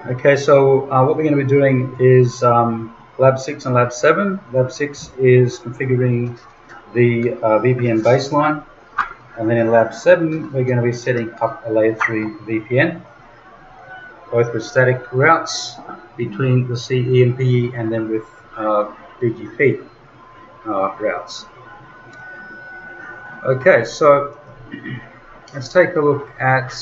Okay, so what we're going to be doing is Lab 6 and Lab 7. Lab 6 is configuring the VPN baseline, and then in Lab 7 we're going to be setting up a layer 3 VPN, both with static routes between the CE and PE, and then with BGP routes. Okay, so let's take a look at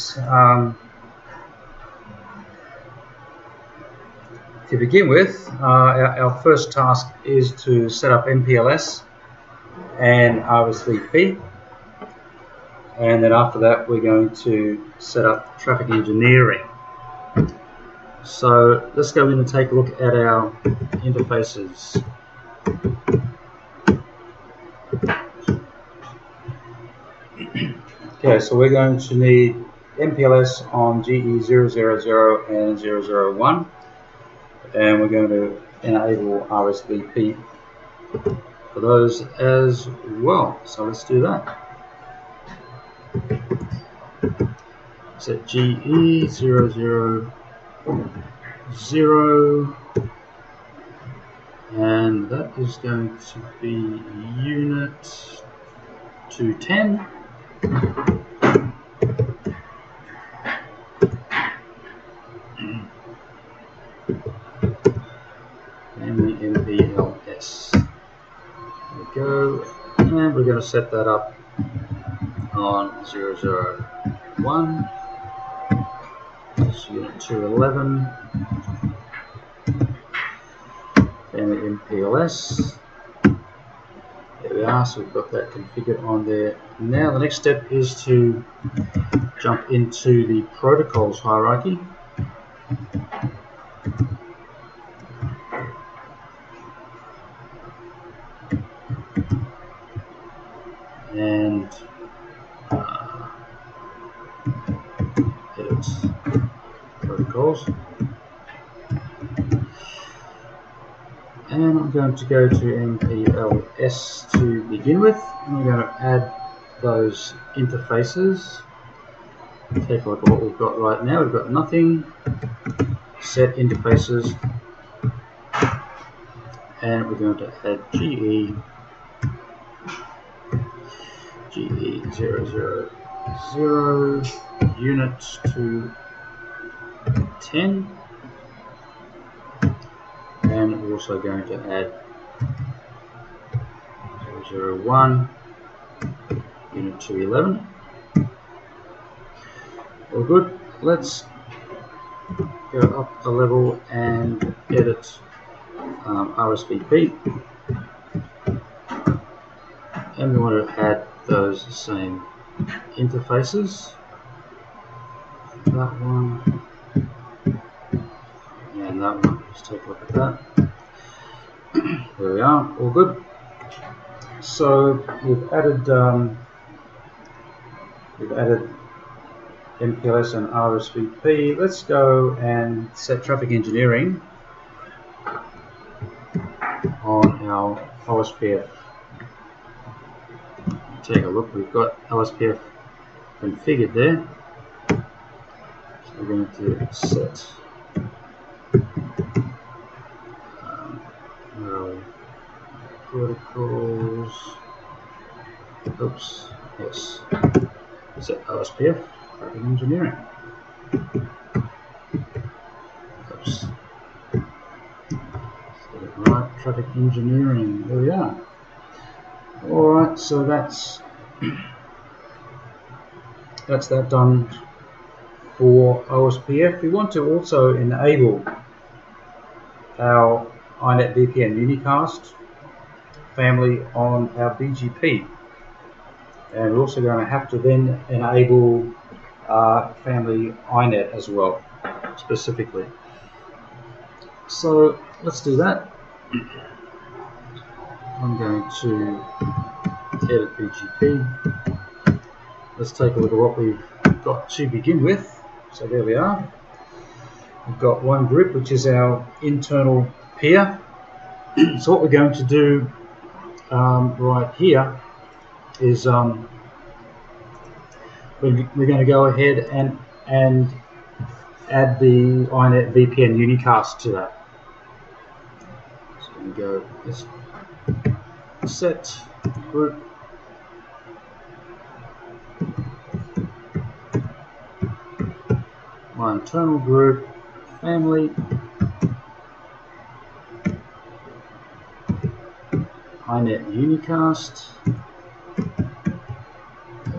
to begin with, our first task is to set up MPLS and RSVP, and then after that we're going to set up traffic engineering. So let's go in and take a look at our interfaces. Okay, so we're going to need MPLS on GE000 and 001. And we're going to enable RSVP for those as well. So let's do that. Set GE000, and that is going to be unit 210. And the MPLS. There we go, and we're going to set that up on 001. That's unit 211. And the MPLS. There we are, so we've got that configured on there. Now the next step is to jump into the protocols hierarchy. And edit protocols, and I'm going to go to MPLS to begin with, and we're going to add those interfaces. Take a look at what we've got right now. We've got nothing, set interfaces, and we're going to add GE000 units to 10, and we're also going to add 001 unit to 11. All good. Let's go up a level and edit RSVP, and we want to add those same interfaces. That one and that one. Let's take a look at that. There we are. All good. So we've added MPLS and RSVP. Let's go and set traffic engineering on our OSPF. Take a look, we've got OSPF configured there. So we're going to set protocols. Oops, yes. Set OSPF traffic engineering. Oops. Set it right, traffic engineering. There we are. Alright, so that's that done for OSPF. We want to also enable our iNet VPN unicast family on our BGP, and we're also going to have to then enable family iNet as well, specifically. So let's do that. I'm going to edit BGP. Let's take a look at what we've got to begin with. So there we are. We've got one group, which is our internal peer. So what we're going to do right here is we're going to go ahead and add the INET VPN unicast to that. So we go this set group, my internal group, family, INET unicast,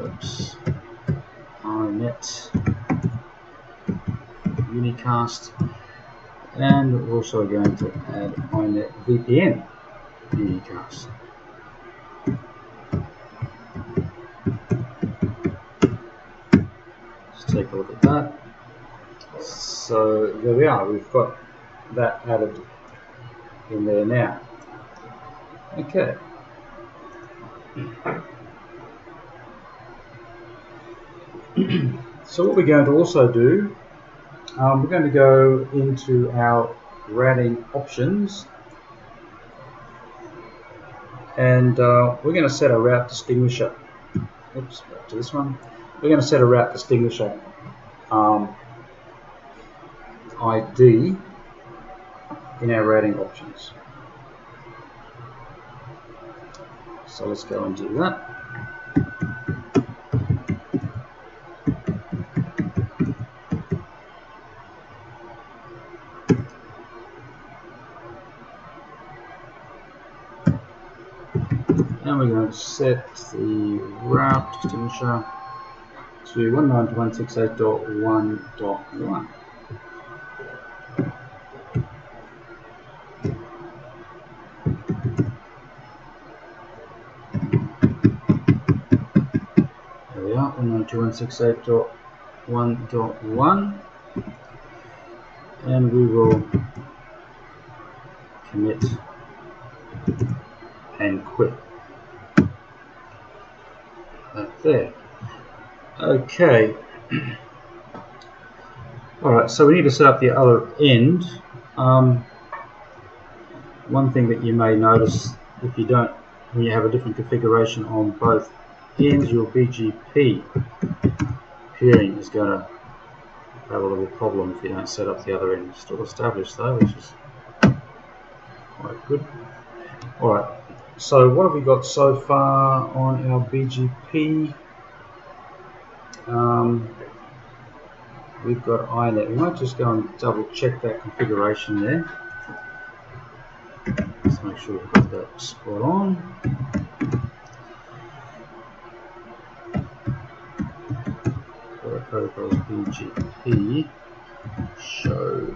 oops, INET unicast, and we're also going to add INET VPN unicast. Let's take a look at that. So there we are, we've got that added in there now. Okay. So what we're going to also do, we're going to go into our routing options, and we're going to set a route distinguisher. Oops, back to this one. We're going to set a route distinguisher ID in our routing options. So let's go and do that. And we're going to set the route distinguisher to 192.168.1.1. There we are, 192.168.1.1, and we will commit and quit. There. Okay. Alright, so we need to set up the other end. One thing that you may notice if you don't, when you have a different configuration on both ends, your BGP peering is going to have a little problem if you don't set up the other end. Still established though, which is quite good. Alright, so what have we got so far on our BGP? We've got INET. We might just go and double check that configuration there. Let's make sure we've got that spot on. Protocols BGP show.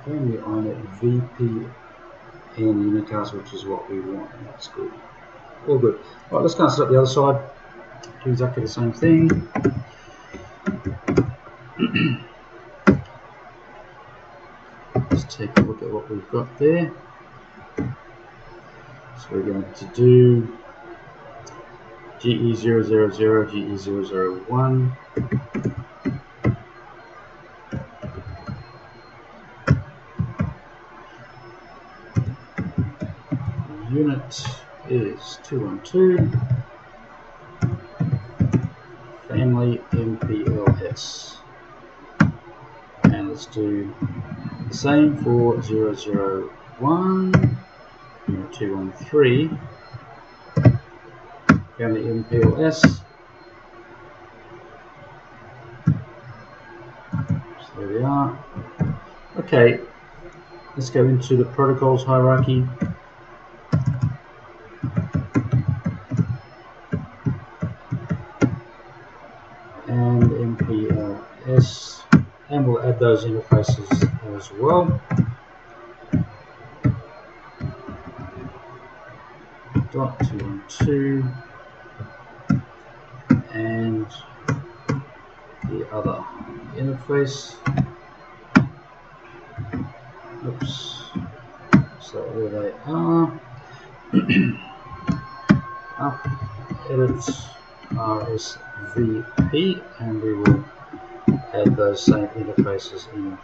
Family INET VPN unicast, which is what we want. That's good. All good. Right, let's go and set up the other side. Do exactly the same thing. Let's take a look at what we've got there. So we're going to do GE000, GE001. Unit is 212. Family MPLS. And let's do the same for 001, unit 213. Family MPLS. So there we are. Okay, let's go into the protocols hierarchy. And MPLS, and we'll add those interfaces as well. .212 and the other interface. Oops. So there they are. Up, edit RSVP, and we will add those same interfaces in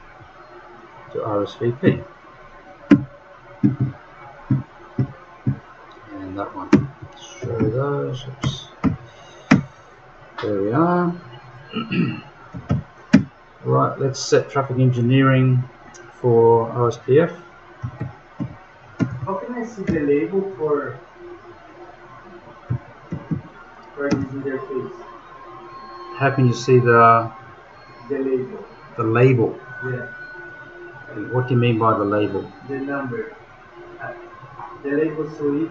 to RSVP. And that one. Show those. Oops. There we are. Right, let's set traffic engineering for OSPF. How can I see the label for this interface? How can you see the label? The label. Yeah. What do you mean by the label? The number. The label, so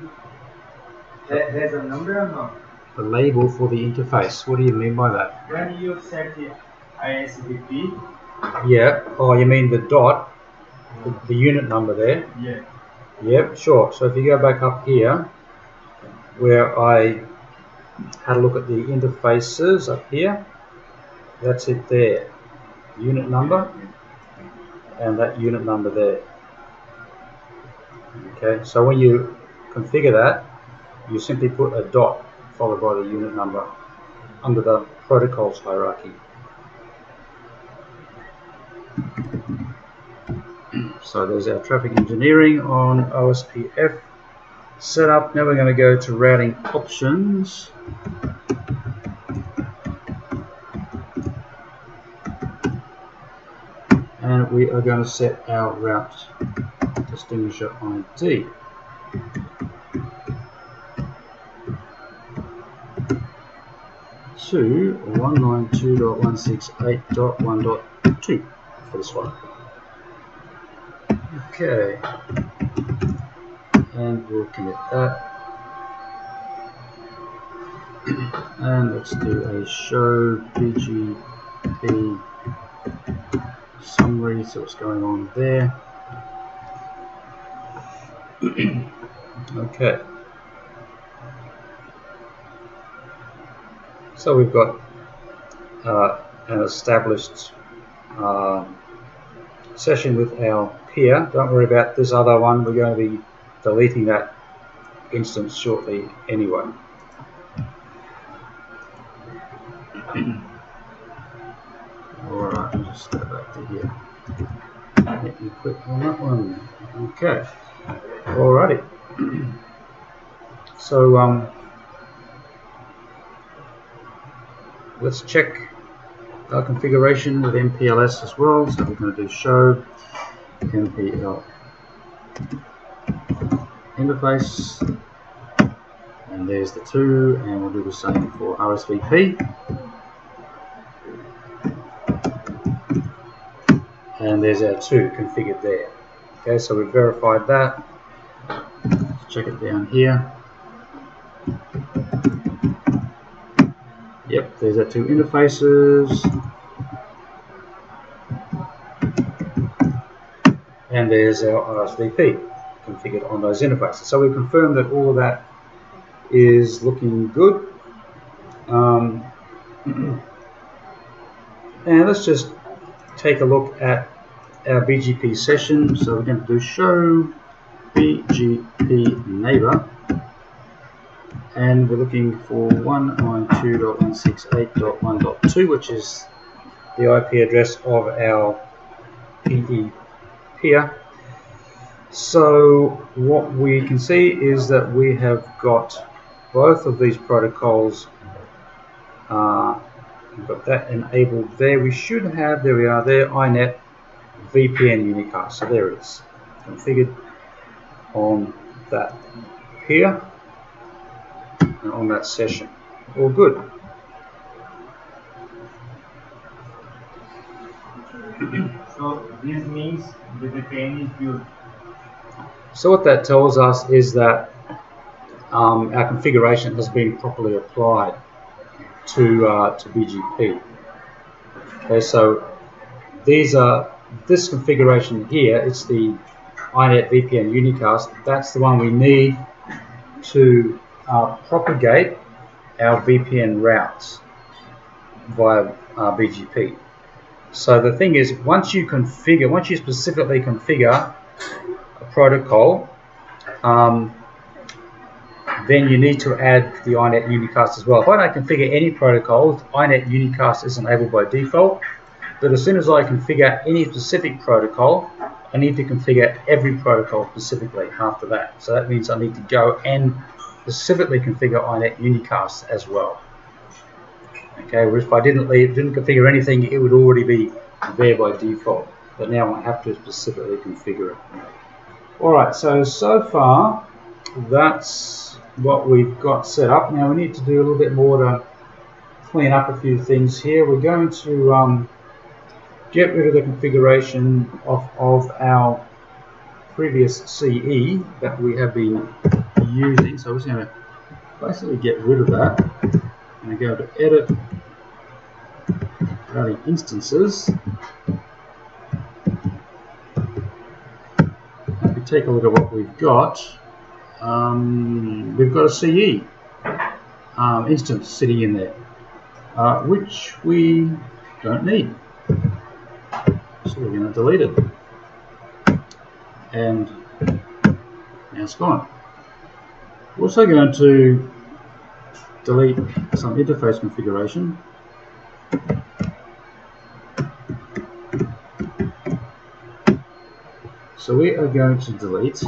it has a number or not? The label for the interface. What do you mean by that? When you set the ISVP. Yeah. Oh, you mean the dot, the unit number there? Yeah. Yep, sure. So if you go back up here, where I had a look at the interfaces up here, that's it there. Unit number, and that unit number there. Okay, so when you configure that, you simply put a dot followed by the unit number under the protocols hierarchy. So there's our traffic engineering on OSPF setup. Now we're going to go to routing options. And we are going to set our route distinguisher ID. To 192.168.1.2 for this one. Okay, and we'll commit that. And let's do a show BGP summary, so what's going on there. Okay. So we've got an established session with our peer. Don't worry about this other one. We're going to be deleting that instance shortly anyway. Alright, let's just go back to here. Let me click on that one. Okay. Alrighty. So let's check our configuration with MPLS as well. So we're going to do show MPL interface, and there's the 2, and we'll do the same for RSVP. And there's our 2 configured there. Okay, so we've verified that. Let's check it down here. Yep, there's our 2 interfaces. And there's our RSVP configured on those interfaces. So we've confirmed that all of that is looking good. And let's just take a look at our BGP session. So we're going to do show BGP neighbor, and we're looking for 192.168.1.2, which is the IP address of our PE peer. So what we can see is that we have got both of these protocols. We've got that enabled there. We should have, there we are there, INET VPN unicast. So there it is, configured on that peer and on that session. All good. So this means the VPN is built. So what that tells us is that our configuration has been properly applied to BGP. Okay, so this configuration here, it's the INET VPN unicast. That's the one we need to propagate our VPN routes via BGP. So the thing is, once you specifically configure a protocol, then you need to add the INET unicast as well. If I don't configure any protocols, INET unicast is enabled by default. But as soon as I configure any specific protocol, I need to configure every protocol specifically after that. So that means I need to go and specifically configure INET unicast as well. Okay, whereas if I didn't configure anything, it would already be there by default. But now I have to specifically configure it. Alright, so far that's what we've got set up. Now we need to do a little bit more to clean up a few things here. We're going to get rid of the configuration of our previous CE that we have been using. So we're just going to basically get rid of that. I'm going to go to Edit, Running Instances. If we take a look at what we've got a CE instance sitting in there, which we don't need. So we're going to delete it. And now it's gone. We're also going to delete some interface configuration. So we are going to delete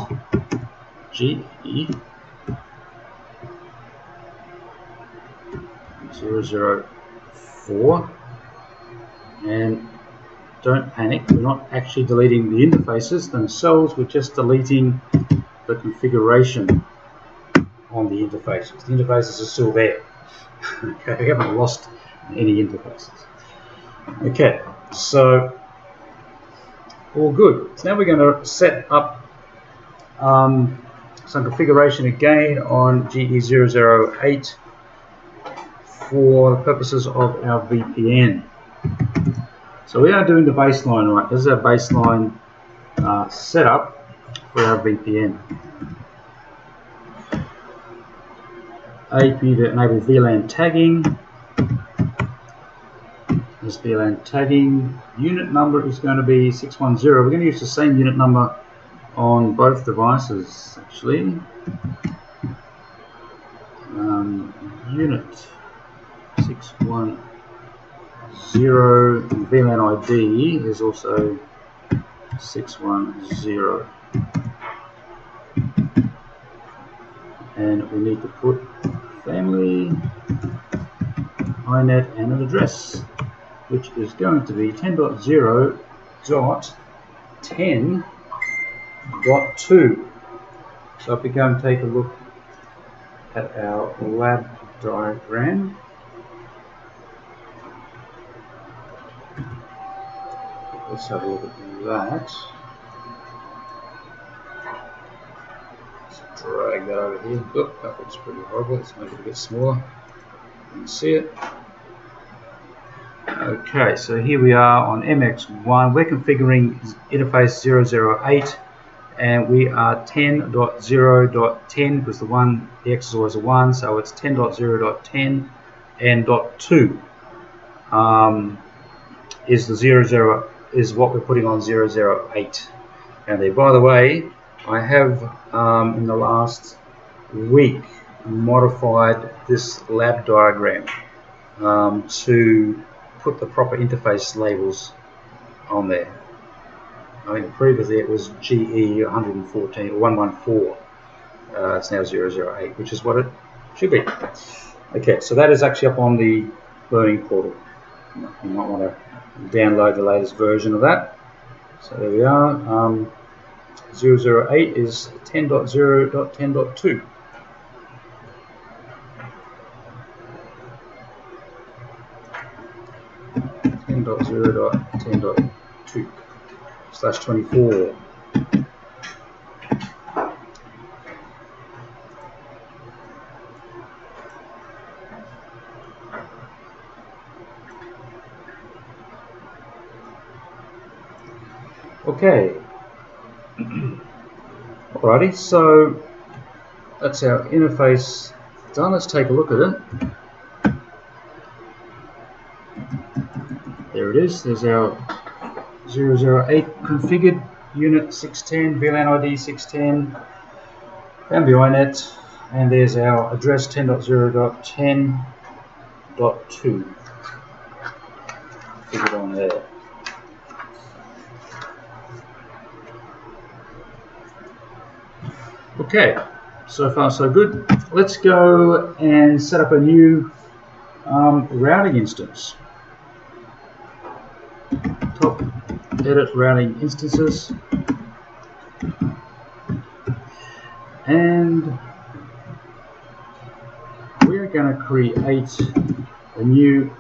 GE004, and don't panic, we're not actually deleting the interfaces themselves, we're just deleting the configuration on the interfaces. The interfaces are still there. Okay, we haven't lost any interfaces. Okay, so all good. So now we're going to set up some configuration again on GE008 for the purposes of our VPN. So we are doing the baseline, right? This is our baseline setup for our VPN. AP to enable VLAN tagging. This VLAN tagging unit number is going to be 610. We're going to use the same unit number on both devices, actually. Unit 610. VLAN ID is also 610. And we need to put family, INET, and an address, which is going to be 10.0.10.2. So if we go and take a look at our lab diagram, let's have a look at that. Let's drag that over here. Look, that looks pretty horrible. Let's make it a bit smaller. You can see it. Okay, so here we are on MX1. We're configuring interface 008, and we are 10.0.10 because the X is always a 1, so it's 10.0.10 and .2 is the 00 is what we're putting on 008. And there, by the way, I have in the last week modified this lab diagram to put the proper interface labels on there. I mean, previously it was GE 114 or 114. It's now 008, which is what it should be. Okay, so that is actually up on the learning portal. You might want to download the latest version of that. So there we are. 008 is 10.0.10.2. .0.10.2/24. Okay. Alrighty, so that's our interface done. Let's take a look at it. There it is. There's our 008 configured unit 610, VLAN ID 610, and the INET, and there's our address 10.0.10.2 figured on there. Okay, so far so good. Let's go and set up a new routing instance. Top, edit routing instances, and we're going to create a new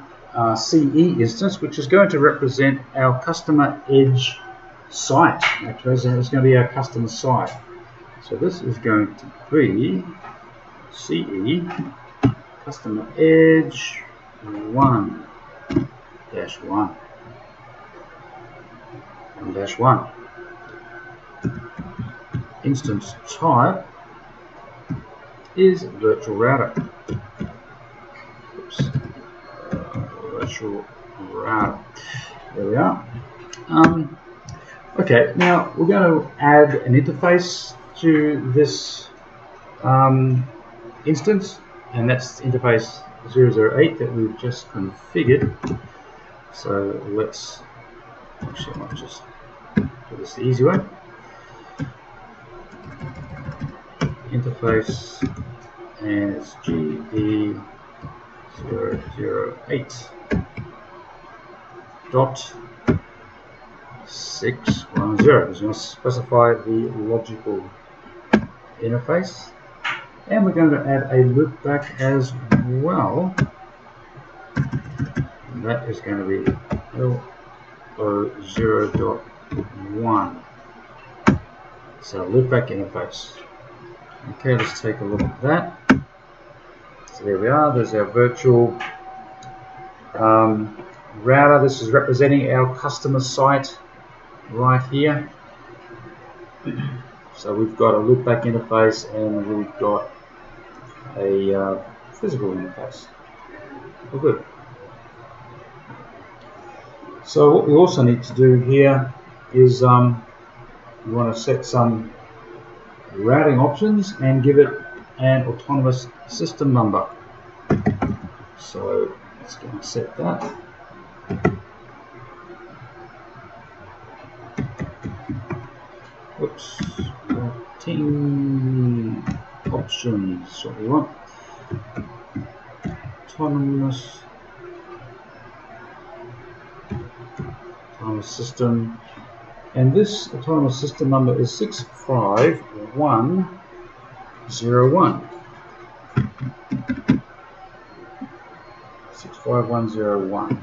CE instance, which is going to represent our customer edge site. Actually, it's going to be our customer site. So this is going to be CE customer edge 1-1 1-1 instance type is virtual router. Oops. Virtual router. There we are. Okay, now we're going to add an interface to this instance, and that's interface 008 that we've just configured. So let's actually, I might just do this the easy way. Interface, and it's GE008 dot 610. We're going to specify the logical interface, and we're going to add a loopback as well. And that is going to be LO0.1. So loopback interface. Okay, let's take a look at that. So there we are. There's our virtual router. This is representing our customer site right here. So we've got a loopback interface, and we've got a physical interface. Oh, good. So what we also need to do here is we want to set some routing options and give it an autonomous system number. So let's go and set that. Oops, 14 options, what we want. Autonomous system, and this autonomous system number is 65101. 65101.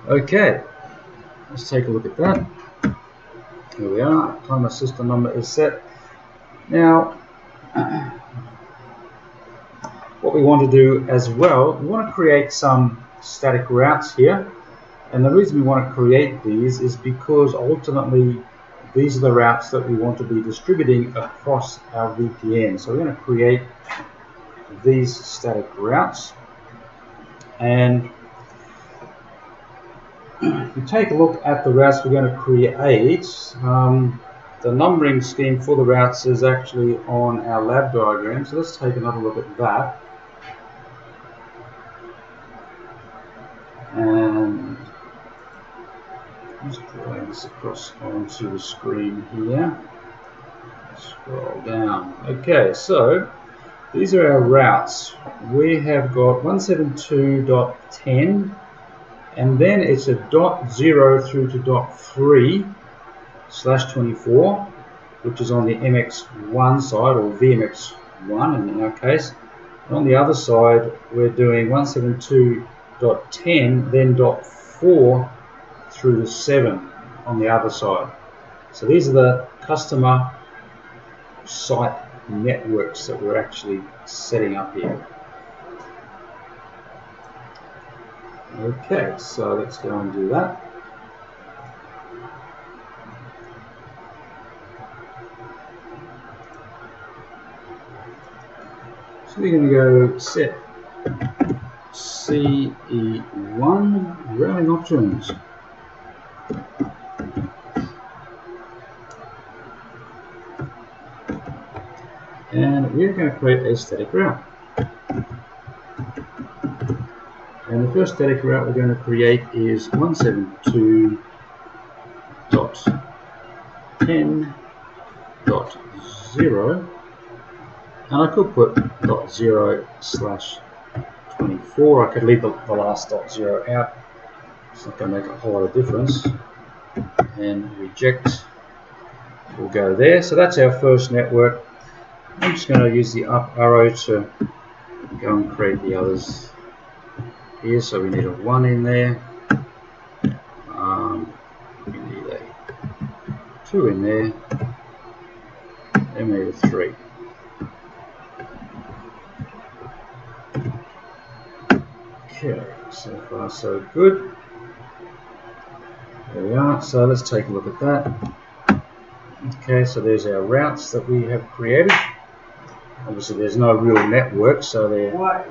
Okay, let's take a look at that. Here we are. Autonomous system number is set. Now, what we want to do as well, we want to create some static routes here, and the reason we want to create these is because ultimately these are the routes that we want to be distributing across our VPN. So we're going to create these static routes, and if you take a look at the routes we're going to create, the numbering scheme for the routes is actually on our lab diagram. So let's take another look at that. And just drag this across onto the screen here. Scroll down. Okay, so these are our routes. We have got 172.10, and then it's a .0 through to .3/24, which is on the MX1 side, or VMX1 in our case. And on the other side, we're doing 172.10, then .4 through to 7 on the other side. So these are the customer site networks that we're actually setting up here. Okay, so let's go and do that. So we're going to go set CE1 routing options. And we're going to create a static route. And the first static route we're going to create is 172.10.0 And I could put .0/24. I could leave the last .0 out. It's not going to make a whole lot of difference. And reject will go there. So that's our first network. I'm just going to use the up arrow to go and create the others here. So we need a 1 in there. We need a 2 in there. And we need a 3. Okay, so far so good. There we are. So let's take a look at that. Okay, so there's our routes that we have created. Obviously there's no real network, so they're... Why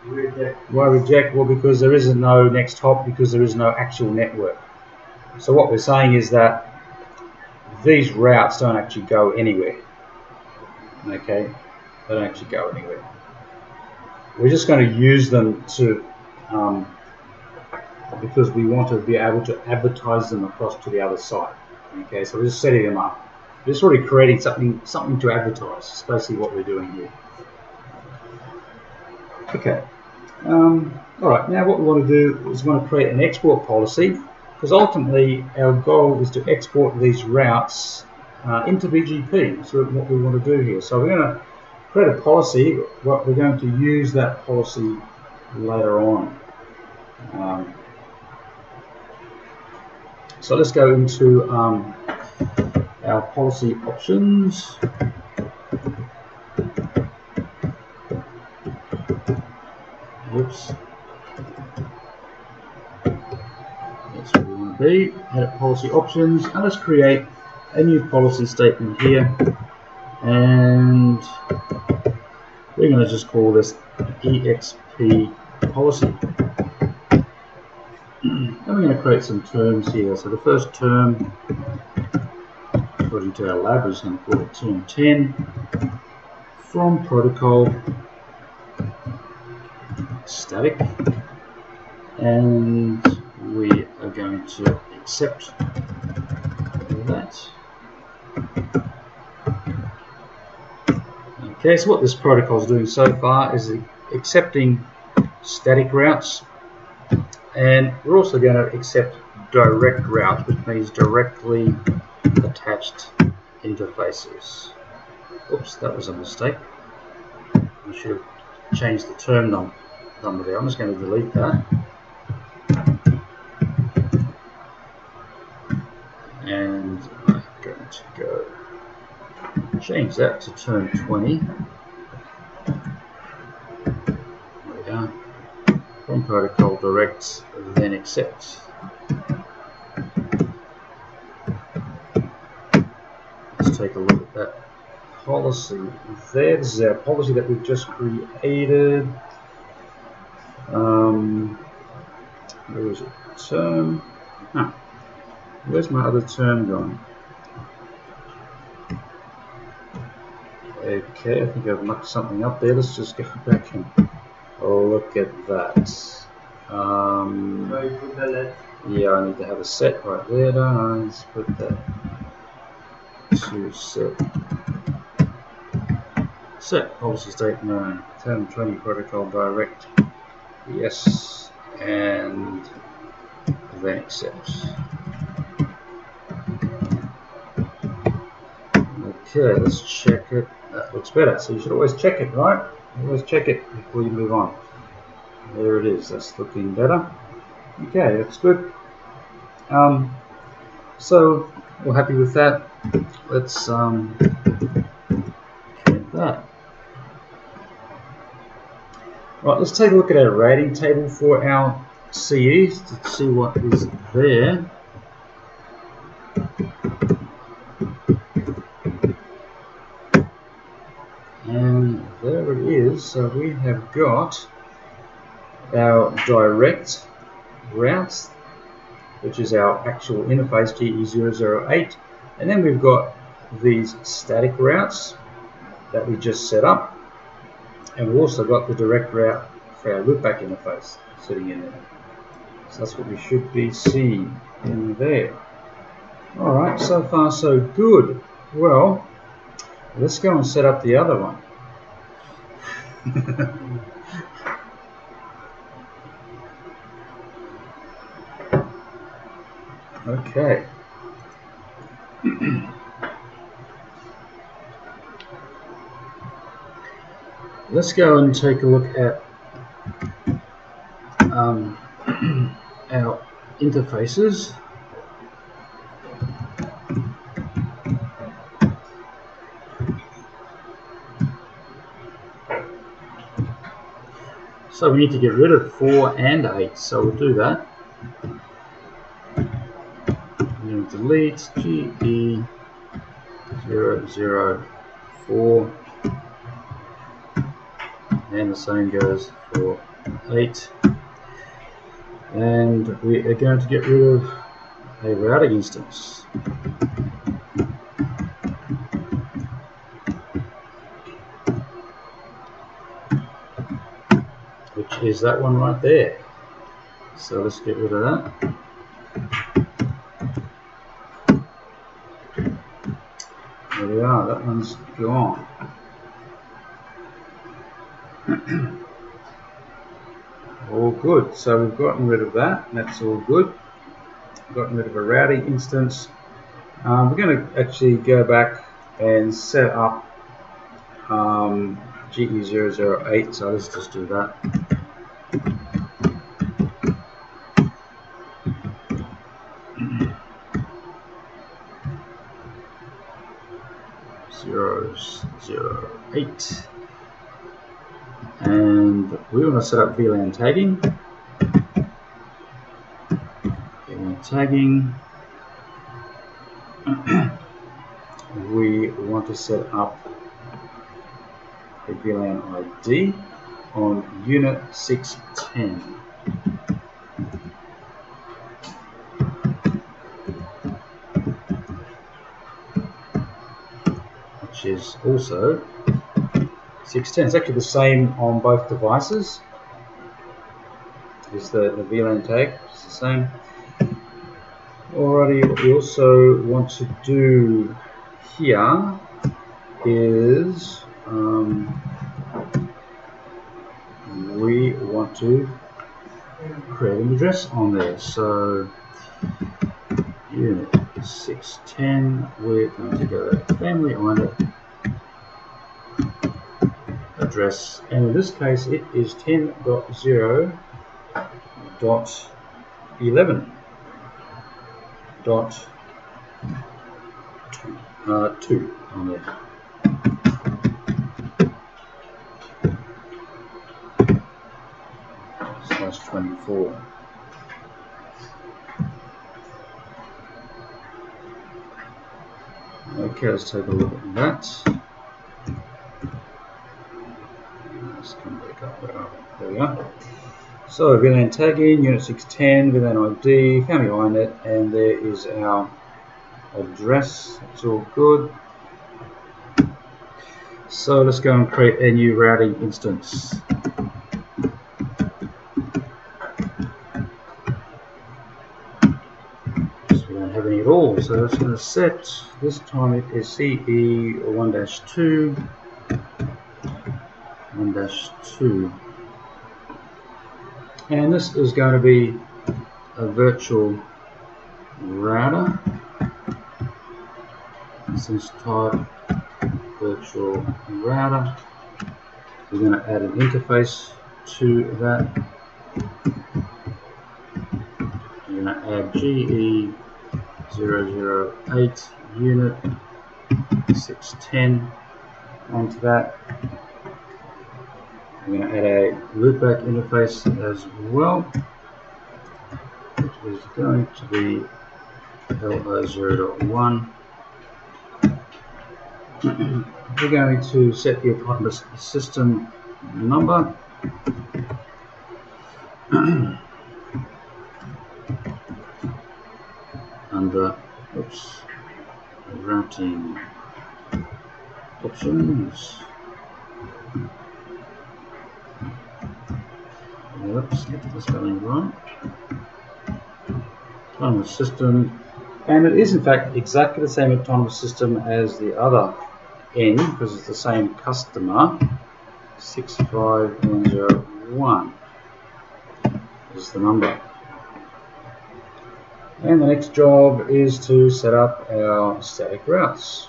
reject? Why reject? Well, because there isn't no next hop, because there is no actual network. So what we're saying is that these routes don't actually go anywhere. Okay, they don't actually go anywhere. We're just going to use them to, because we want to be able to advertise them across to the other side. Okay, so we're just setting them up. We're just already creating something to advertise. It's basically what we're doing here. Okay. All right. Now what we want to do is we want to create an export policy, because ultimately our goal is to export these routes into BGP. So what we want to do here. So we're going to create a policy. What we're going to use that policy later on. So let's go into our policy options. Oops. That's where we want to be. Edit policy options, and let's create a new policy statement here. And we're going to just call this EXP policy. And we're going to create some terms here. So the first term, according to our lab, is going to call it term 10 from protocol static, and we are going to accept that. Okay, so what this protocol is doing so far is accepting static routes, and we're also going to accept direct routes, which means directly attached interfaces. Oops, that was a mistake. I should have changed the term number there. I'm just going to delete that. And I'm going to go change that to term 20. There we are. From protocol direct, then accept. Let's take a look at that policy there. This is our policy that we've just created. Where is it? Term. Huh. Where's my other term gone? Okay, I think I've mucked something up there. Let's just go back and look at that. Yeah, I need to have a set right there, don't I? Let's put that to set policy statement, term 20 protocol direct. Yes, and then accept. Okay, let's check it. That looks better. So you should always check it, right? Always check it before you move on. There it is. That's looking better. Okay, that's good. So we're happy with that. Let's check that. Right, let's take a look at our rating table for our CEs to see what is there. And there it is. So we have got our direct routes, which is our actual interface GE008, and then we've got these static routes that we just set up. And we've also got the direct route for our loopback interface sitting in there. So that's what we should be seeing in there. Alright, so far so good. Well, let's go and set up the other one. Okay. Let's go and take a look at our interfaces. So we need to get rid of 4 and 8, so we'll do that. We're going to delete GE004, and the same goes for 8. And we are going to get rid of a routing instance, which is that one right there. So let's get rid of that. There we are, that one's gone. All good, so we've gotten rid of that, that's all good. Gotten rid of a routing instance. We're going to actually go back and set up GE008, so let's just do that. (008), and we want to set up VLAN tagging. We want to set up a VLAN ID on unit 610. Which is also 610. It's actually the same on both devices. Is the VLAN tag, which is the same. Alrighty, what we also want to do here is we want to create an address on there. So unit 610, we're going to go family on it address, and in this case it is 10.0.11.2 on there. /24. Okay, let's take a look at that. Let's come back up. There we are. So VLAN tagging, unit 610, VLAN ID, family INET, and there is our address. It's all good. So let's go and create a new routing instance. We don't have any at all, so it's going to set, this time it is CE1-2, 1-2. And this is going to be a virtual router. Instance type virtual router. We're going to add an interface to that. We're going to add GE008 unit 610 onto that. We're going to add a loopback interface as well, which is going to be LO0.1. We're going to set the autonomous system number. Under routing options. Let's get the spelling right. Autonomous system, and it is in fact exactly the same autonomous system as the other N because it's the same customer. 65101 is the number. And the next job is to set up our static routes.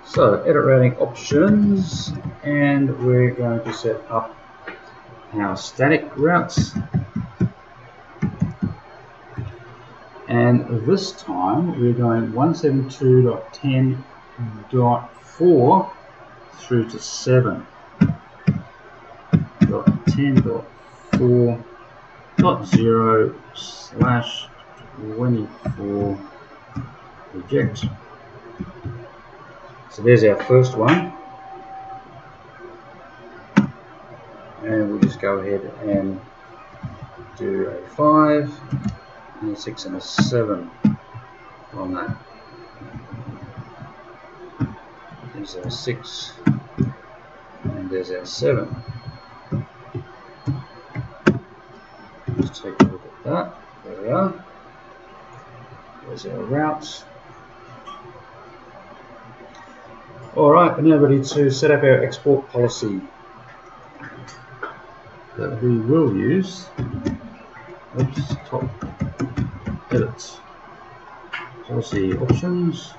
So edit routing options, and we're going to set up our static routes. And this time we're going 172.10.4 through to 7.10.4.0/24 reject. So there's our first one, and we'll just go ahead and do a 5 and a 6 and a 7 on that. There's our 6 and there's our 7. Let's take a look at that. There we are. There's our routes. Alright, we're now ready to set up our export policy that we will use. Oops, top edit policy options.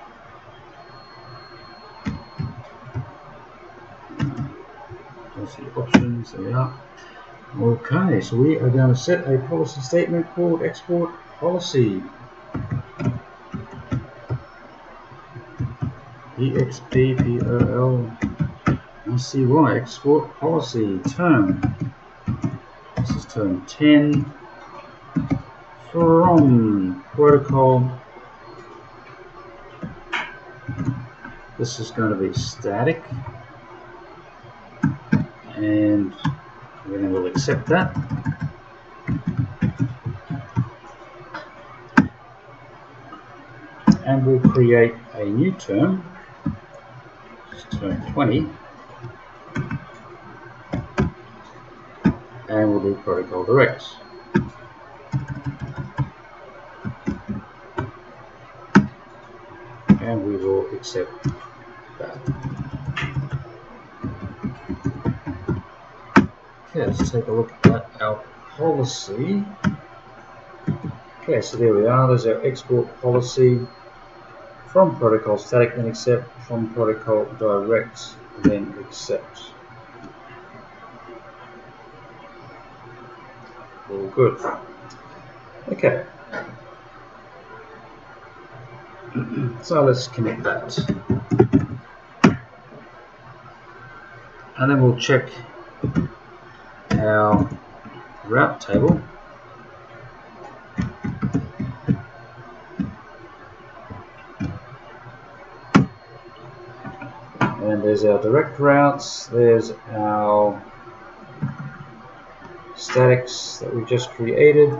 Policy options, there we are. Okay, so we are going to set a policy statement called export policy. EXPPOLICY, export policy term. This is term 10 from protocol. This is going to be static, and then we'll accept that. And we'll create a new term. Term 20, and we'll do protocol direct. And we will accept that. Okay, let's take a look at our policy. Okay, so there we are. There's our export policy. From protocol static, then accept. From protocol direct, then accept. All good. Okay. So let's connect that. And then we'll check our route table. And there's our direct routes, there's our statics that we just created,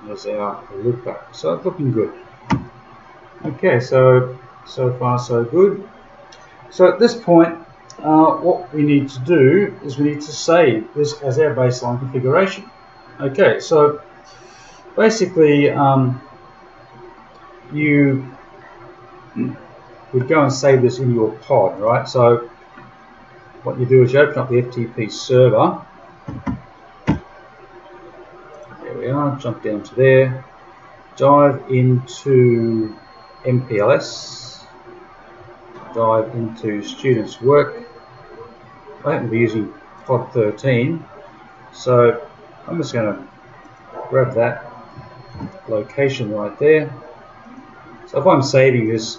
there's our loopback. So it's looking good. Okay, so far so good. So at this point, what we need to do is we need to save this as our baseline configuration. Okay, so basically you would go and save this in your pod, right? So what you do is you open up the FTP server. There we are, jump down to there, dive into MPLS, dive into students work. I happen to be using pod 13, so I'm just going to grab that location right there. So if I'm saving this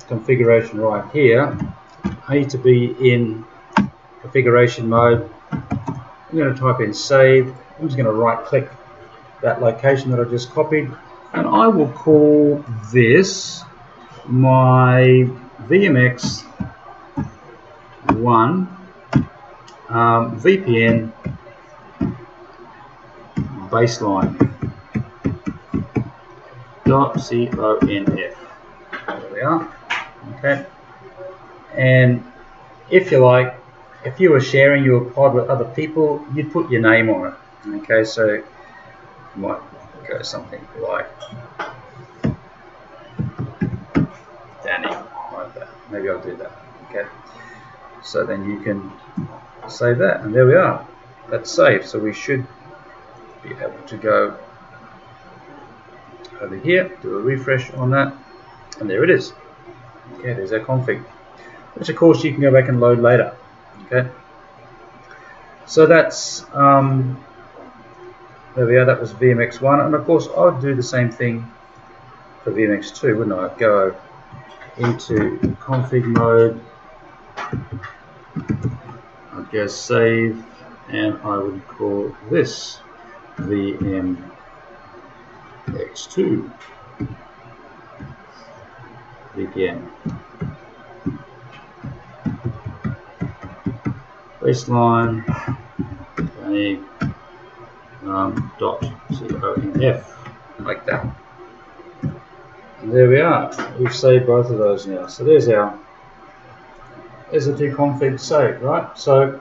configuration right here, I need to be in configuration mode. I'm going to type in save. I'm just going to right click that location that I just copied, and I will call this my VMX1 VPN baseline .conf. There we are. Okay, and if you like, if you were sharing your pod with other people, you'd put your name on it. Okay, so you might go something like Danny, like that. maybe I'll do that. Okay, so then you can save that, and there we are. That's saved. So we should be able to go over here, do a refresh on that, and there it is. Okay, there's our config, which of course you can go back and load later. Okay, so that's there we are. That was VMX1, and of course I would do the same thing for VMX2, wouldn't I? I'd go into config mode, I'd go save, and I would call this VMX2 VPN baseline .conf, like that. And there we are. We've saved both of those now. So there's the two configs saved, right? So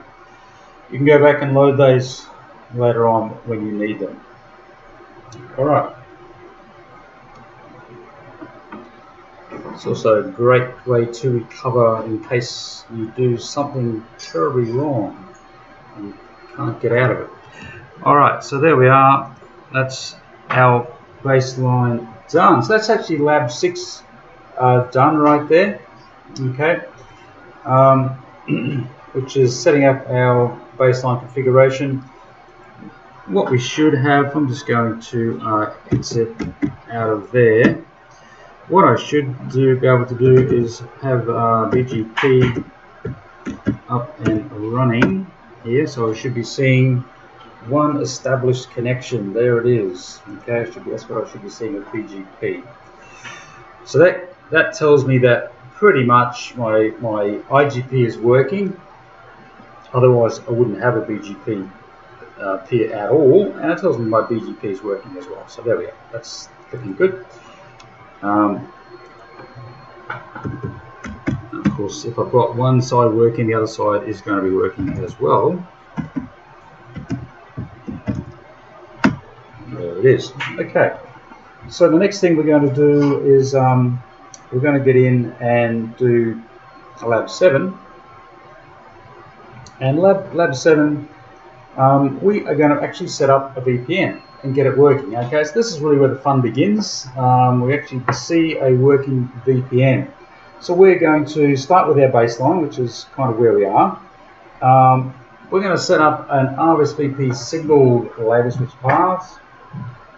you can go back and load those later on when you need them. All right. It's also a great way to recover in case you do something terribly wrong and you can't get out of it. All right, so there we are. That's our baseline done. So that's actually lab 6 done right there. Okay, which is setting up our baseline configuration. What we should have, I'm just going to exit out of there. What I should be able to do is have BGP up and running here. So I should be seeing one established connection. There it is. Okay, that's what I should be seeing with BGP. So that tells me that pretty much my IGP is working. Otherwise, I wouldn't have a BGP peer at all, and it tells me my BGP is working as well. So there we go. That's looking good. Of course, if I've got one side working, the other side is going to be working as well. There it is. Okay, so the next thing we're going to do is we're going to get in and do lab 7. And lab 7, we are going to actually set up a VPN and get it working. Okay, so this is really where the fun begins. We actually see a working VPN. So we're going to start with our baseline, which is kind of where we are. We're going to set up an RSVP signal ladder switch path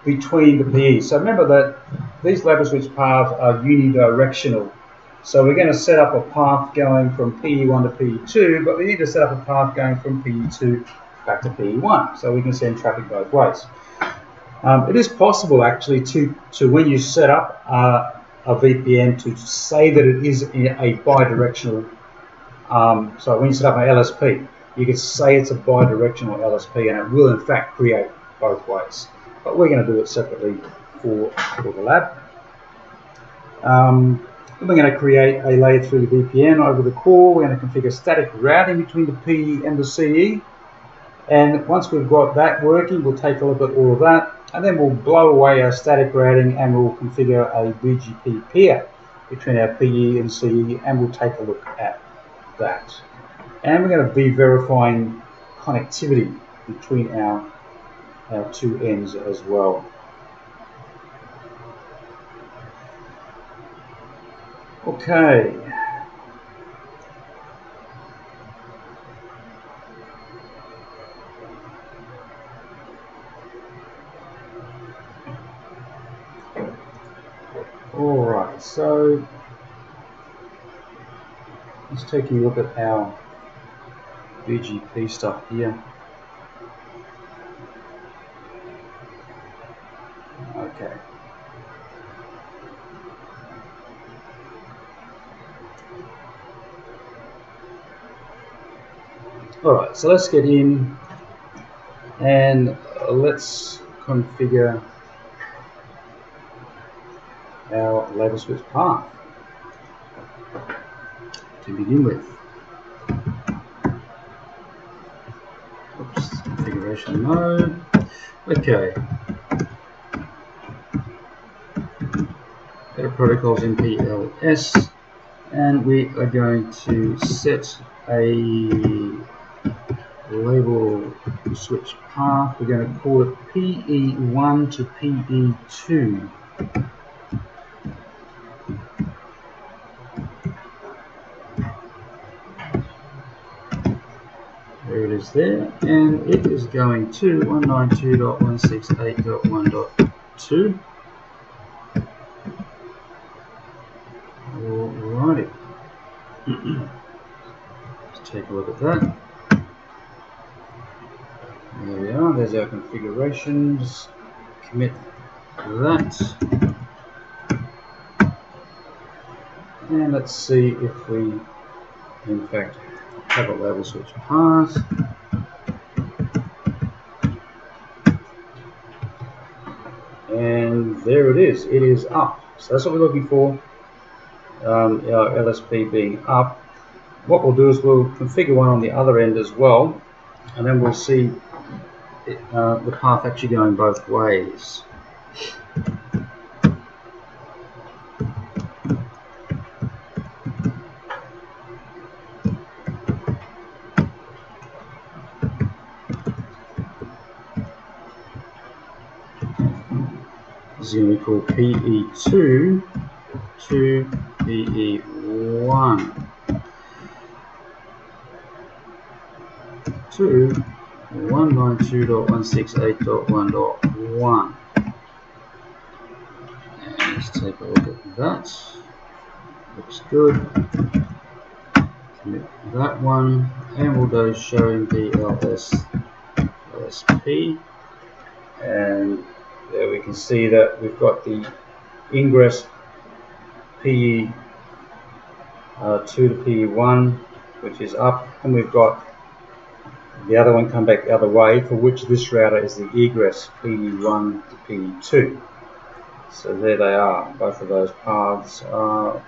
between the PEs. So remember that these ladder switch paths are unidirectional. So we're going to set up a path going from PE1 to PE2, but we need to set up a path going from PE2 back to PE1, so we can send traffic both ways. It is possible actually to when you set up a VPN to say that it is a bidirectional. So when you set up an LSP, you could say it's a bidirectional LSP, and it will in fact create both ways. But we're going to do it separately for the lab. We're going to create a layer 3 VPN over the core. We're going to configure static routing between the PE and the CE. And once we've got that working, we'll take a look at all of that. And then we'll blow away our static routing and we'll configure a BGP peer between our PE and CE, and we'll take a look at that. And we're going to be verifying connectivity between our two ends as well. Okay. All right, so let's take a look at our BGP stuff here. Okay. All right, so let's get in and let's configure our ladder switch path to begin with. Oops, configuration mode. Okay. Data protocols MPLS, and we are going to set a label switch path. We're going to call it PE1 to PE2. There it is there, and it is going to 192.168.1.2. Alrighty. Let's take a look at that. There we are, there's our configurations. Commit that. And let's see if we in fact have a label switch path. And there it is up. So that's what we're looking for, our LSP being up. What we'll do is we'll configure one on the other end as well, and then we'll see the path actually going both ways. This is going to be called PE2 to PE1 to 192.168.1.1. And let's take a look at that. Looks good. Submit that one, and we'll go showing the LSP, and there we can see that we've got the ingress PE2 to PE1, which is up, and we've got the other one come back the other way, for which this router is the egress PE1 to PE2. So there they are, both of those paths are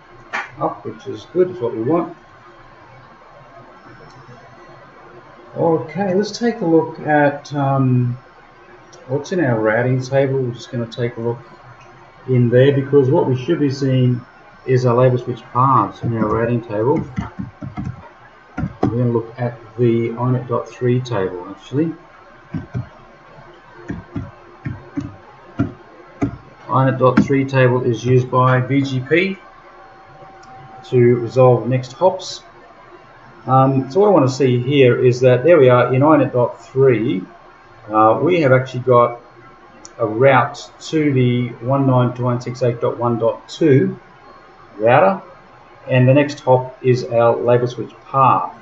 up, which is good, is what we want. Okay, let's take a look at what's in our routing table. We're just going to take a look in there, because what we should be seeing is our label switch paths in our routing table. We're going to look at the INET.3 table actually. INET.3 table is used by BGP to resolve next hops. So what I want to see here is that there we are in INET.3. We have actually got a route to the 192.168.1.2 router, and the next hop is our label switch path.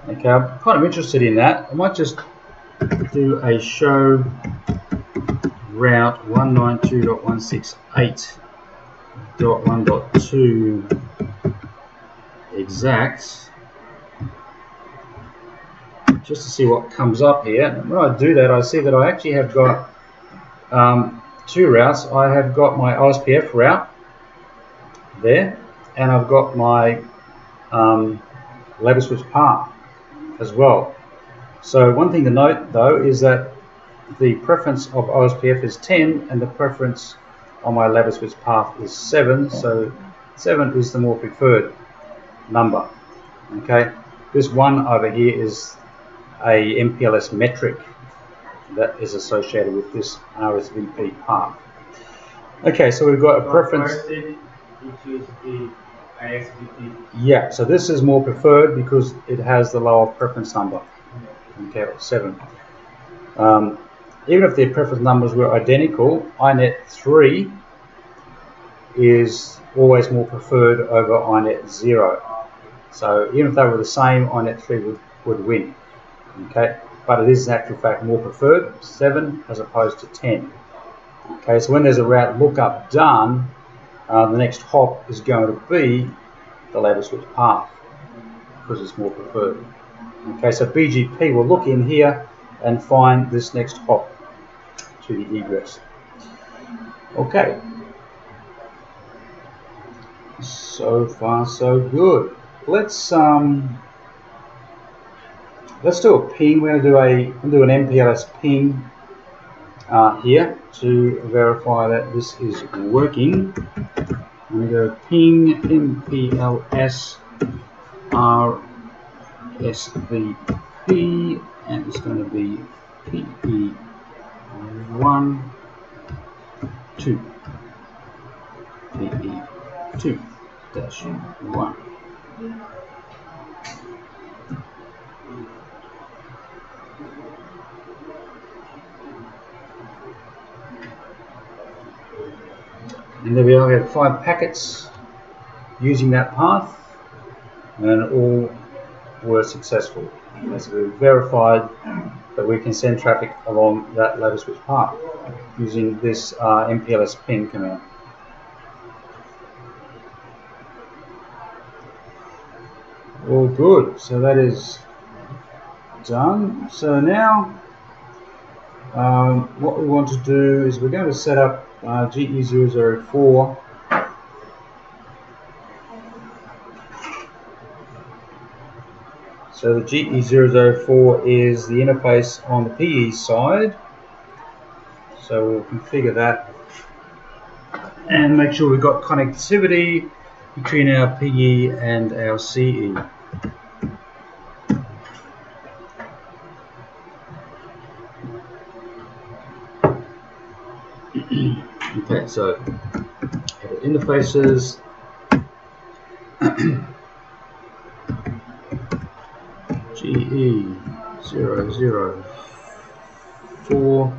Okay, I'm kind of interested in that. I might just do a show route 192.168.1.2 exact, just to see what comes up here. And when I do that, I see that I actually have got two routes. I have got my OSPF route there, and I've got my label switch path as well. So one thing to note though is that the preference of OSPF is 10 and the preference on my label switch path is 7, so 7 is the more preferred number. Okay, this one over here is a MPLS metric that is associated with this RSVP path. Okay, so we've got a preference. Yeah, so this is more preferred because it has the lower preference number. Okay, 7. Even if their preference numbers were identical, INET3 is always more preferred over INET0. So even if they were the same, INET3 would win. Okay, but it is in actual fact more preferred, 7 as opposed to 10. Okay, so when there's a route lookup done, the next hop is going to be the label switch path because it's more preferred. Okay, so BGP will look in here and find this next hop to the egress. Okay, so far so good. Let's do a ping. We're going to do an MPLS ping here to verify that this is working. I'm going to go ping MPLS RSVP, and it's going to be PE1 2 PE2-1. And there we are, we have 5 packets using that path, and all were successful. As we verified that we can send traffic along that ladder switch path using this MPLS ping command. All good, so that is done. So now what we want to do is we're going to set up GE004 . So the GE004 is the interface on the PE side, so we'll configure that and make sure we've got connectivity between our PE and our CE. Okay, so interfaces. GE004.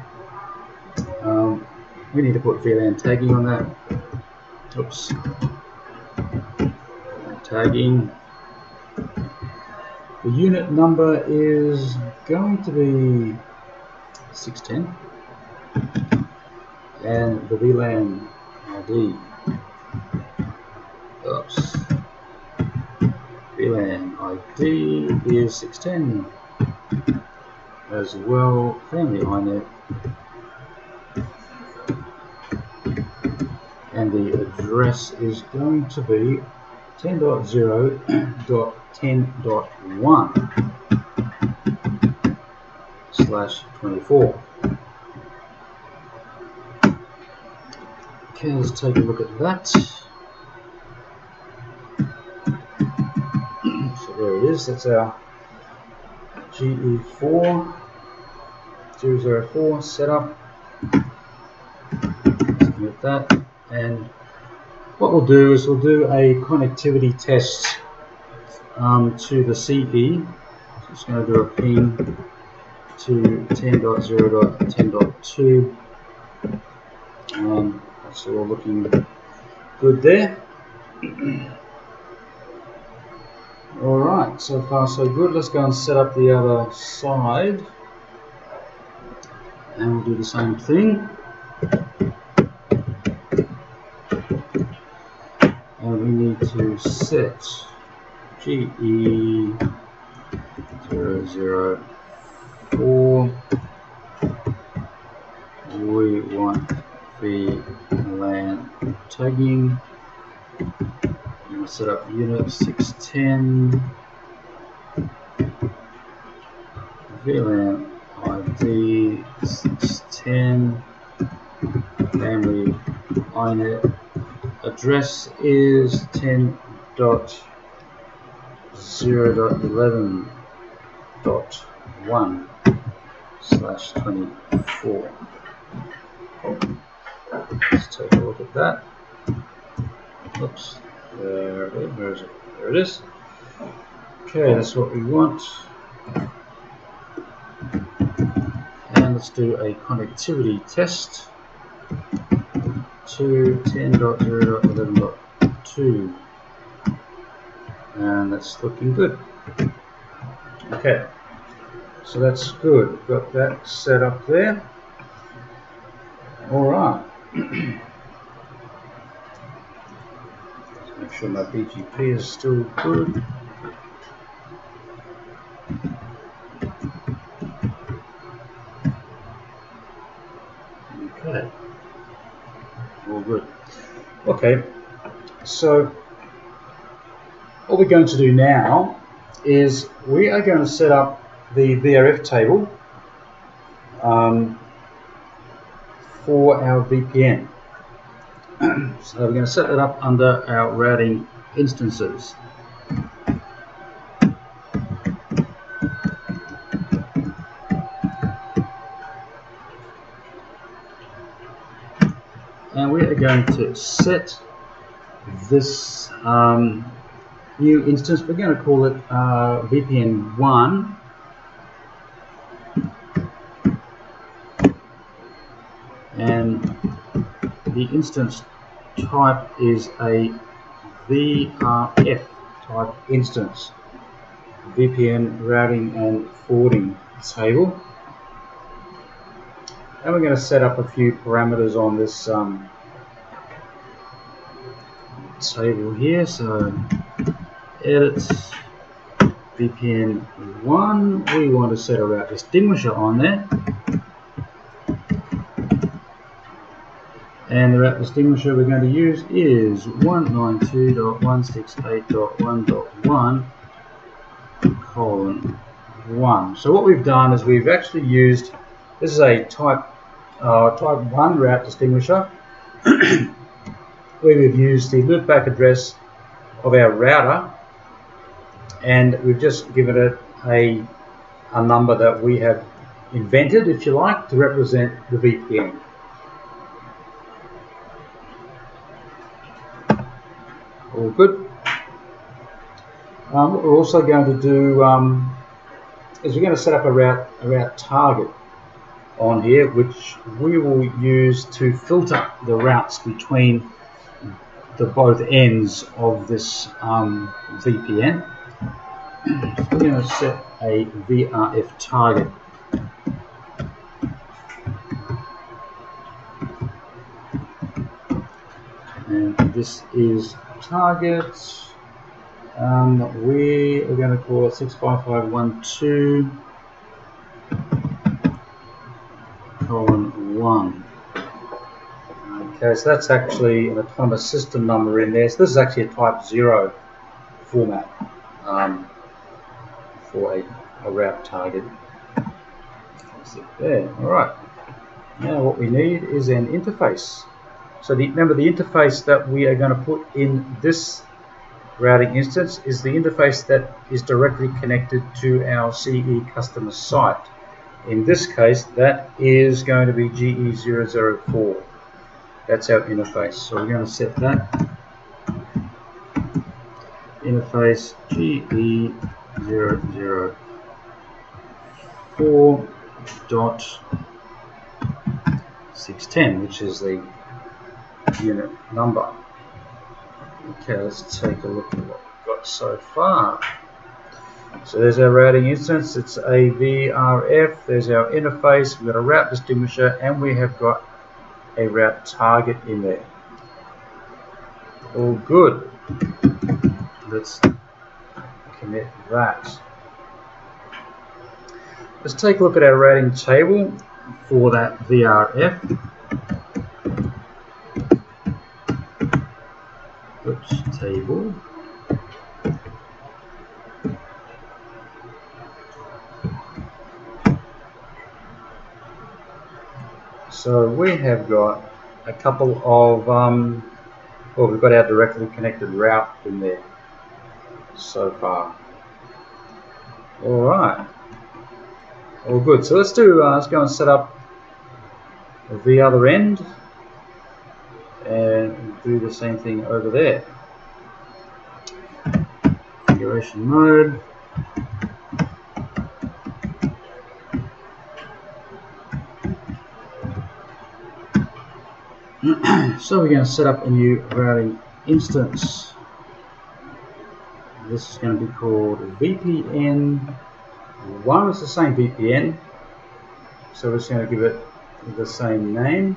We need to put VLAN tagging on that. Oops. Tagging. The unit number is going to be 610, and the VLAN ID. Oops. VLAN ID is 610 as well. Family INET, and the address is going to be 10.0.10.1/24. Okay, let's take a look at that. So there it is, that's our GE004 setup. Let's get that, and what we'll do is we'll do a connectivity test to the CE. So it's going to do a ping to 10.0.10.2. That's all looking good there. Alright, so far so good. Let's go and set up the other side, and we'll do the same thing. And we need to set GE004. We want VLAN tagging. We'll set up unit 610, VLAN ID 610, family INET, address is 10.0.11.1/24. Let's take a look at that. Oops, there it is. Where is it? There it is. Okay, that's what we want. And let's do a connectivity test to 10.0.11.2. And that's looking good. Okay, so that's good. Got that set up there. Alright. Make sure my BGP is still good. Okay. All good. Okay. So what we're going to do now is we are going to set up the VRF table for our VPN. So we're going to set that up under our routing instances. And we are going to set this new instance. We're going to call it VPN 1. And the instance type is a VRF type instance, VPN routing and forwarding table. And we're going to set up a few parameters on this table here. So edit VPN 1, we want to set a route distinguisher on there. And the route distinguisher we're going to use is 192.168.1.1:1. So what we've done is we've actually used, this is a type 1 route distinguisher, where we've used the loopback address of our router, and we've just given it a number that we have invented, if you like, to represent the VPN. All good. What we're also going to do is we're going to set up a route target on here, which we will use to filter the routes between the both ends of this VPN. So we're going to set a VRF target. And this is target. We are going to call it 65512:1. Okay, so that's actually an autonomous system number in there. So this is actually a type 0 format for a route target. That's it there. All right. Now what we need is an interface. So remember, the interface that we are going to put in this routing instance is the interface that is directly connected to our CE customer site. In this case, that is going to be GE004. That's our interface. So we're going to set that interface GE004.610, which is the unit number. Okay, let's take a look at what we've got so far. So there's our routing instance, it's a VRF, there's our interface, we've got a route distinguisher, and we have got a route target in there. All good. Let's commit that. Let's take a look at our routing table for that VRF. Oops, table. So we have got a couple of, well, we've got our directly connected route in there so far. All right, all good. So let's go and set up the other end and do the same thing over there. Configuration mode. So we're going to set up a new routing instance. This is going to be called VPN 1. It's the same VPN, so we're just going to give it the same name.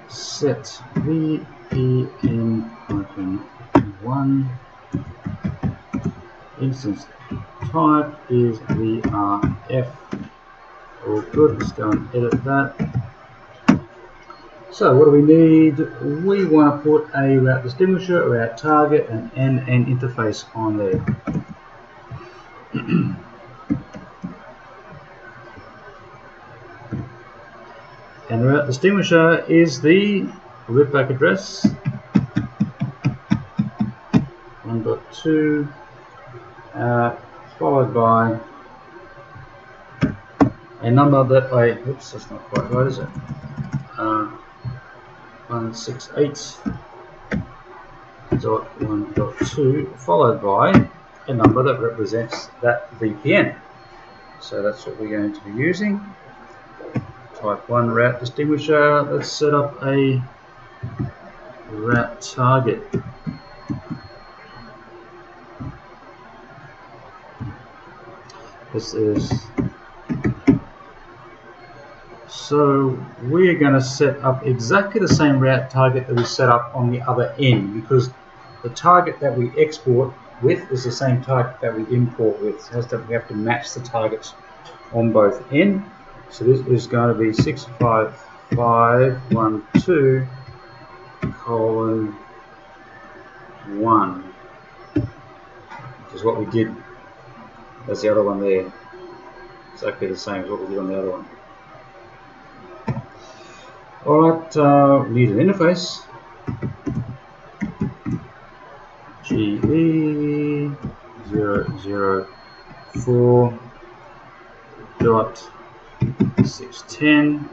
Set VPN-1 instance type is VRF. All good. Let's go and edit that. So what do we need? We want to put a route distinguisher, a route target, and an interface on there. And the route distinguisher is the loopback address 1.2 followed by a number that oops, that's not quite right, is it? 168.1.2 followed by a number that represents that VPN. So that's what we're going to be using. Type 1 route distinguisher. Let's set up a route target. This is so we're going to set up exactly the same route target that we set up on the other end, because the target that we export with is the same target that we import with. So we have to match the targets on both ends. So this is going to be 65512:1, which is what we did. That's the other one there. Exactly the same as what we did on the other one. Alright, we need an interface. GE004.610.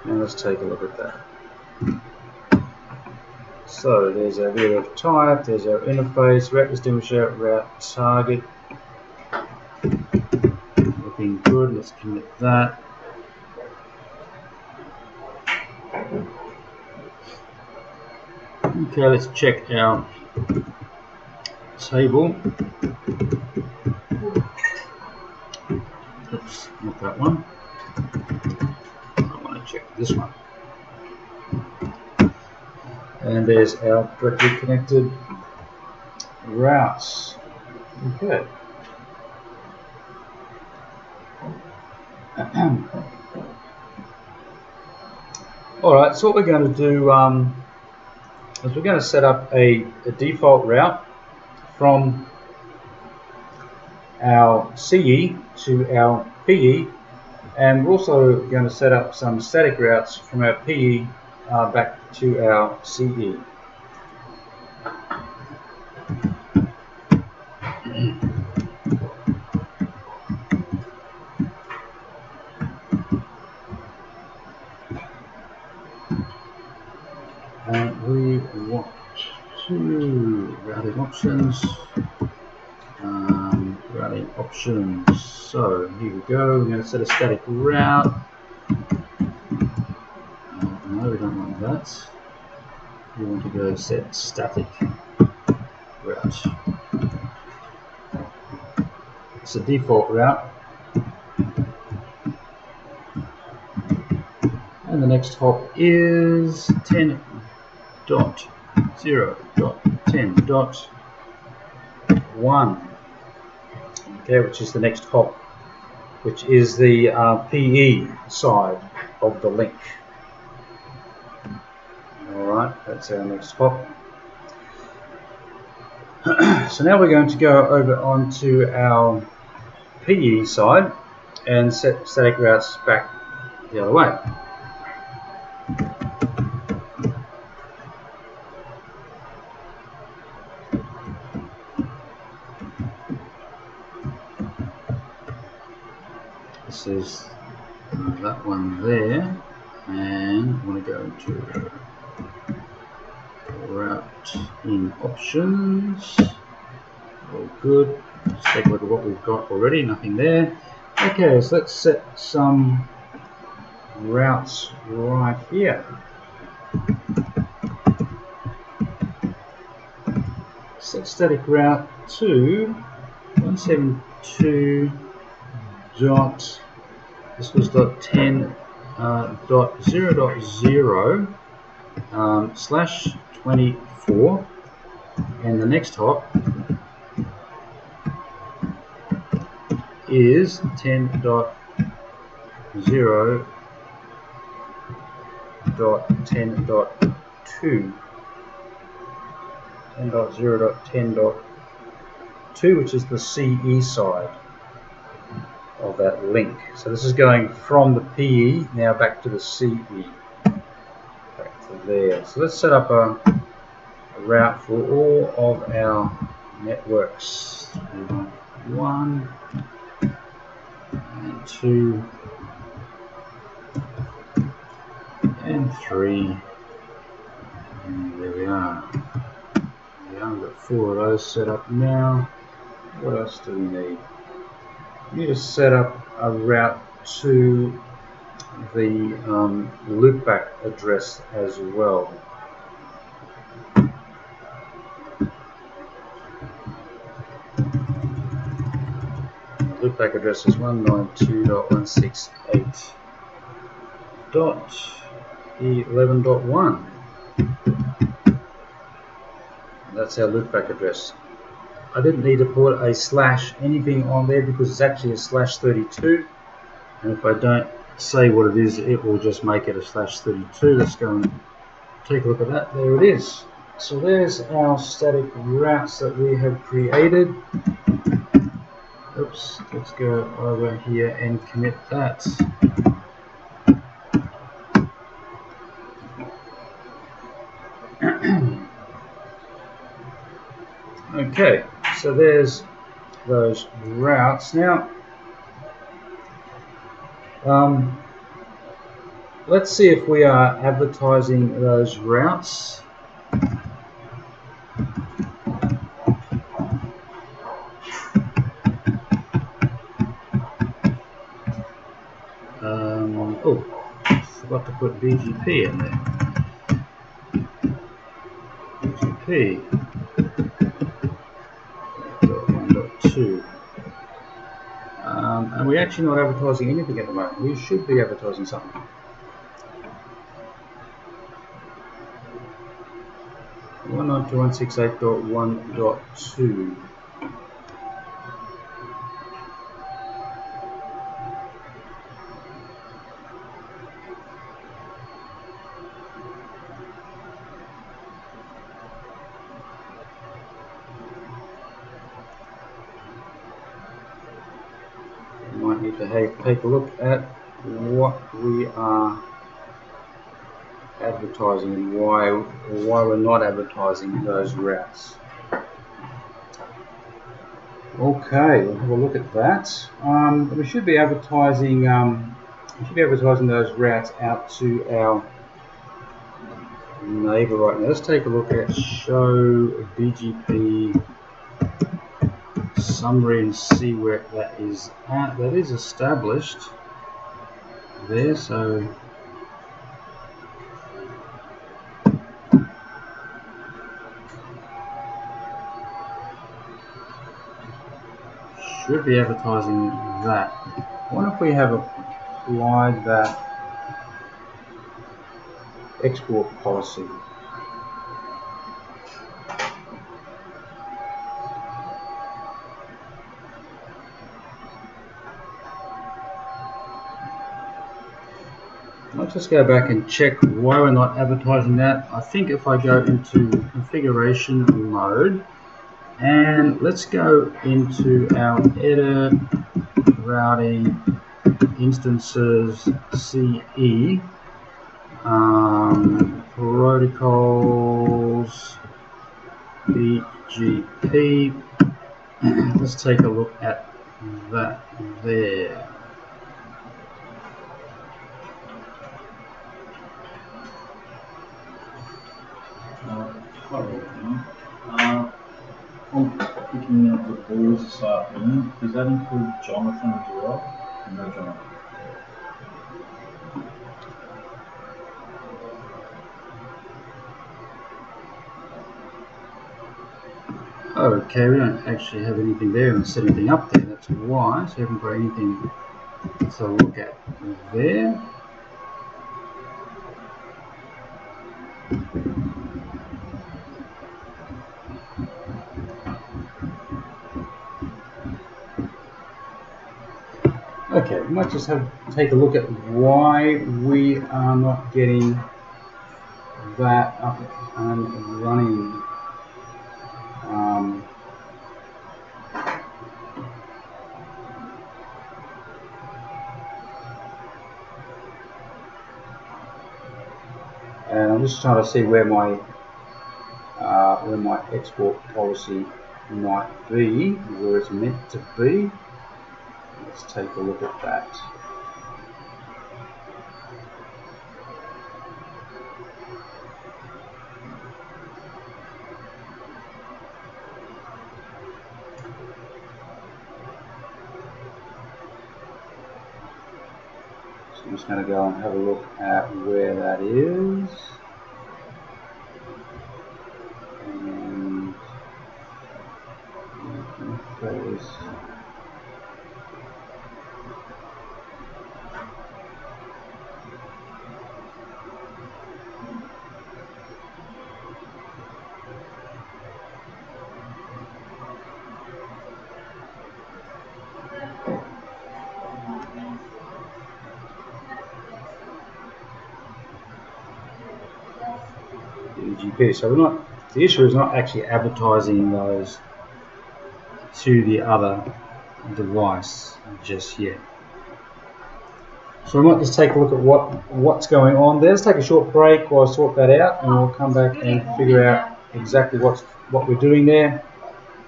And let's take a look at that. So there's our VRF type, there's our interface, route distinguisher, route target. Looking good, let's commit that. Okay, let's check our table. Oops, not that one. I want to check this one. And there's our directly connected routes. Okay. Alright, so what we're going to do is we're going to set up a default route from our CE to our PE, and we're also going to set up some static routes from our PE back to our CE. And we want to routing options. Routing options. So here we go. We're going to set a static route. No, we don't want that. We want to go set static route. It's a default route. And the next hop is 10.0.10.1. Okay, which is the next hop, which is the PE side of the link. Alright, that's our next hop. So now we're going to go over onto our PE side and set static routes back the other way. This is that one there, and I'm going to go into route in options. All good. Let's take a look at what we've got already. Nothing there. Okay, so let's set some routes right here. Set static route to 172. This was .0.0/24, and the next hop is 10.0.10.2, 10.0.10.2, which is the CE side. of that link. So this is going from the PE now back to the CE, back to there. So let's set up a route for all of our networks. 1 and 2 and 3, and there we are. We've got 4 of those set up now. What else do we need? We need to set up a route to the loopback address as well. Loopback address is 192.168.11.1. That's our loopback address. I didn't need to put a slash anything on there because it's actually a /32, and if I don't say what it is, it will just make it a /32. Let's go and take a look at that. There it is. So there's our static routes that we have created. Oops, let's go over here and commit that. Okay, so there's those routes. Now, let's see if we are advertising those routes. Oh, forgot to put BGP in there. BGP 1.2. And we're actually not advertising anything at the moment. We should be advertising something. One 192.168.1.2. Might need to take a look at what we are advertising and why we're not advertising those routes. Okay, we'll have a look at that. We should be advertising those routes out to our neighbor right now. Let's take a look at show BGP summary and see where that is at. That is established there, so should be advertising that. I wonder if we have applied that export policy. Let's just go back and check why we're not advertising that. I think if I go into configuration mode and let's go into our edit routing instances CE protocols BGP. Let's take a look at that there. I'm picking up the balls this afternoon. Does that include Jonathan as well? No, Jonathan. Okay, we don't actually have anything there and set anything up there. That's why. So we haven't got anything to look at there. Okay, we might just have to take a look at why we are not getting that up and running. I'm just trying to see where my export policy might be, where it's meant to be. Let's take a look at that. So I'm just going to go and have a look at where that is. And those. GP. So we're not. The issue is not actually advertising those to the other device just yet. So we might just take a look at what's going on there. Let's take a short break while I sort that out, and we'll come back and figure out exactly what we're doing there,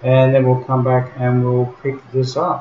and then we'll come back and we'll pick this up.